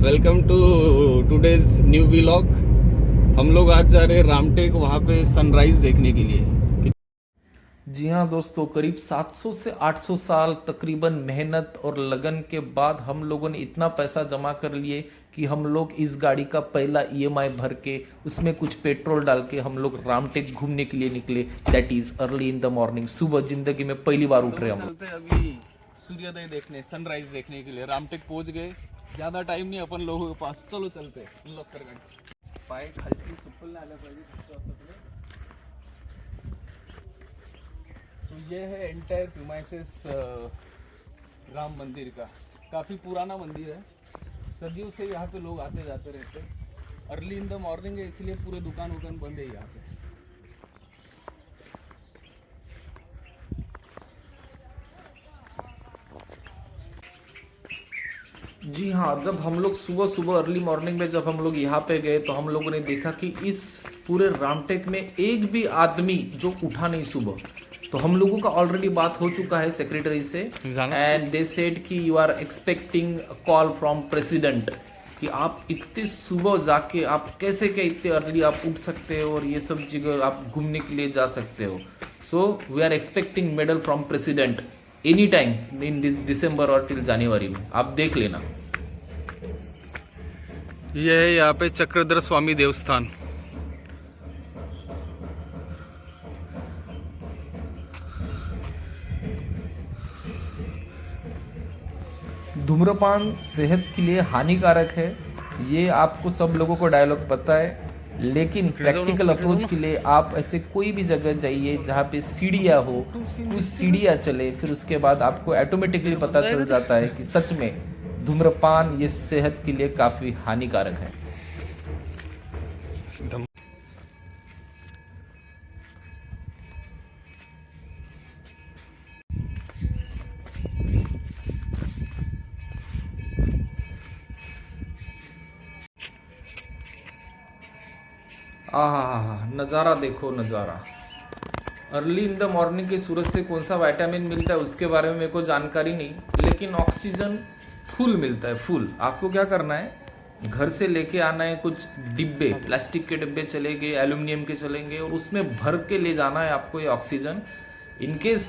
Welcome to today's new vlog. हम लोग आज जा रहे हैं रामटेक, वहाँ पे सनराइज देखने के लिए। जी हाँ दोस्तों, करीब 700 से 800 साल तकरीबन मेहनत और लगन के बाद हम लोगों ने इतना पैसा जमा कर लिए कि हम लोग इस गाड़ी का पहला ईएमआई भर के उसमें कुछ पेट्रोल डाल के हम लोग रामटेक घूमने के लिए निकले। That is early in the morning. सुबह जिंदगी में पहली बार उठ रहे हम लोग। चलते हैं अभी सूर्योदय देखने, सनराइज देखने के लिए। रामटेक पहुँच गए, ज़्यादा टाइम नहीं अपन लोगों के पास। चलो चलते हैं। लॉक कर गाड़ी। पाय खाली चप्पल ना आला पाहिजे। तो ये है एंटायर प्रीमाइसेस राम मंदिर का। काफ़ी पुराना मंदिर है, सदियों से यहाँ पे लोग आते जाते रहते हैं। अर्ली इन द मॉर्निंग है, इसलिए पूरे दुकान बंद है यहाँ पे। जी हाँ, जब हम लोग सुबह सुबह अर्ली मॉर्निंग में जब हम लोग यहाँ पे गए तो हम लोगों ने देखा कि इस पूरे रामटेक में एक भी आदमी जो उठा नहीं सुबह। तो हम लोगों का ऑलरेडी बात हो चुका है सेक्रेटरी से, एंड दे सेड कि you are expecting call from president कि आप इतने सुबह जाके आप कैसे क्या इतने अर्ली आप उठ सकते हो और ये सब जगह आप घूमने के लिए जा सकते हो। So we are expecting medal from president any time in December और टिल जनवरी में, आप देख लेना। ये है यहाँ पे चक्रधर स्वामी देवस्थान। धूम्रपान सेहत के लिए हानिकारक है, ये आपको सब लोगों को डायलॉग पता है, लेकिन प्रैक्टिकल अप्रोच के लिए आप ऐसे कोई भी जगह जाइए जहाँ पे सीढ़ियाँ हो, कुछ सीढ़ियाँ चले, फिर उसके बाद आपको ऑटोमेटिकली पता चल जाता है कि सच में धूम्रपान ये सेहत के लिए काफ़ी हानिकारक है। आहा, नज़ारा देखो नज़ारा। अर्ली इन द मॉर्निंग के सूरज से कौन सा विटामिन मिलता है उसके बारे में मेरे को जानकारी नहीं, लेकिन ऑक्सीजन फुल मिलता है, फुल। आपको क्या करना है, घर से लेके आना है कुछ डिब्बे, प्लास्टिक के डिब्बे चलेंगे, एल्यूमिनियम के चलेंगे, और उसमें भर के ले जाना है आपको ये ऑक्सीजन। इनकेस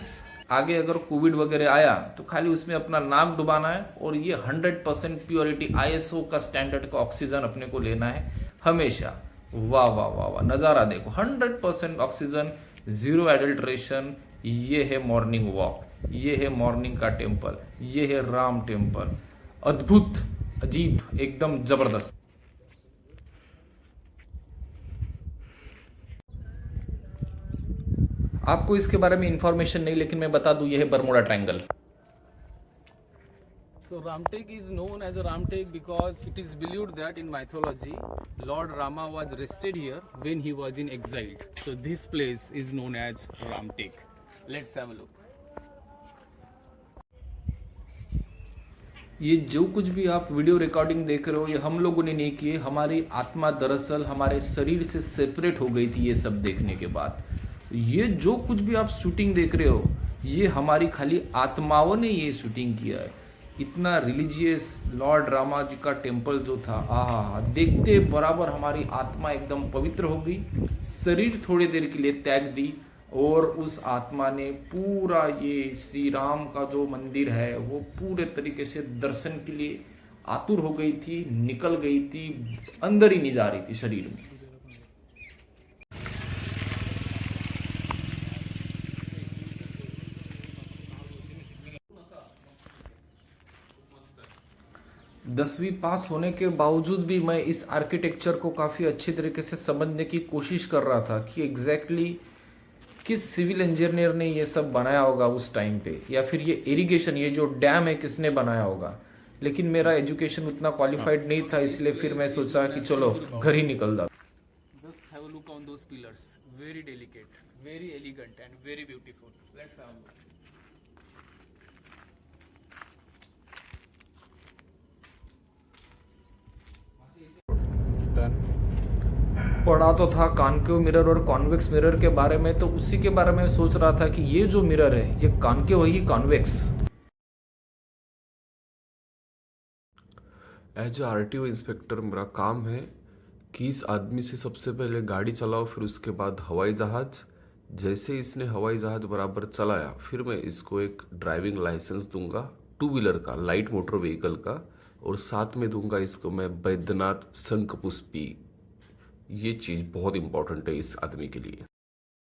आगे अगर कोविड वगैरह आया तो खाली उसमें अपना नाक डुबाना है, और ये 100% प्योरिटी ISO का स्टैंडर्ड का ऑक्सीजन अपने को लेना है हमेशा। वाह वाह वाह वाह, नज़ारा देखो, 100% ऑक्सीजन, जीरो एडल्ट्रेशन। ये है मॉर्निंग वॉक, ये है मॉर्निंग का टेम्पल, ये है राम टेम्पल। अद्भुत, अजीब, एकदम जबरदस्त। आपको इसके बारे में इंफॉर्मेशन नहीं, लेकिन मैं बता दूं, यह है Bermuda triangle. So Ramtek is known as a Ramtek because it is believed that in mythology, Lord Rama was rested here when he was in exile. So this place is known as Ramtek. Let's have a look. ये जो कुछ भी आप video recording देख रहे हो, ये हम लोगों ने नहीं किए। हमारी आत्मा दरअसल हमारे शरीर से सेपरेट हो गई थी ये सब देखने के बाद। ये जो कुछ भी आप शूटिंग देख रहे हो, ये हमारी खाली आत्माओं ने ये शूटिंग किया है। इतना रिलीजियस लॉर्ड रामा जी का टेम्पल जो था, आहा, देखते बराबर हमारी आत्मा एकदम पवित्र हो गई। शरीर थोड़ी देर के लिए त्याग दी, और उस आत्मा ने पूरा ये श्री राम का जो मंदिर है वो पूरे तरीके से दर्शन के लिए आतुर हो गई थी, निकल गई थी, अंदर ही नहीं जा रही थी शरीर में। दसवीं पास होने के बावजूद भी मैं इस आर्किटेक्चर को काफ़ी अच्छी तरीके से समझने की कोशिश कर रहा था कि एग्जैक्टली किस सिविल इंजीनियर ने ये सब बनाया होगा उस टाइम पे, या फिर ये इरिगेशन, ये जो डैम है, किसने बनाया होगा। लेकिन मेरा एजुकेशन उतना क्वालिफाइड नहीं था, इसलिए फिर मैं सोचा कि चलो घर ही निकल जाओ। Just have a look on those pillars. Very delicate, very elegant and very beautiful. Let's have a look. पढ़ा तो था कॉन्केव मिरर और कॉन्वेक्स मिरर के बारे में, तो उसी के बारे में सोच रहा था कि ये जो मिरर है ये कॉन्केव है, ये convex. As a RTO inspector मेरा काम है कि इस आदमी से सबसे पहले गाड़ी चलाओ, फिर उसके बाद हवाई जहाज़। जैसे इसने हवाई जहाज़ बराबर चलाया, फिर मैं इसको एक ड्राइविंग लाइसेंस दूंगा, 2 व्हीलर का, लाइट मोटर व्हीकल का, और साथ में दूंगा इसको मैं बैद्यनाथ शंखपुष्पी। ये चीज़ बहुत इंपॉर्टेंट है इस आदमी के लिए।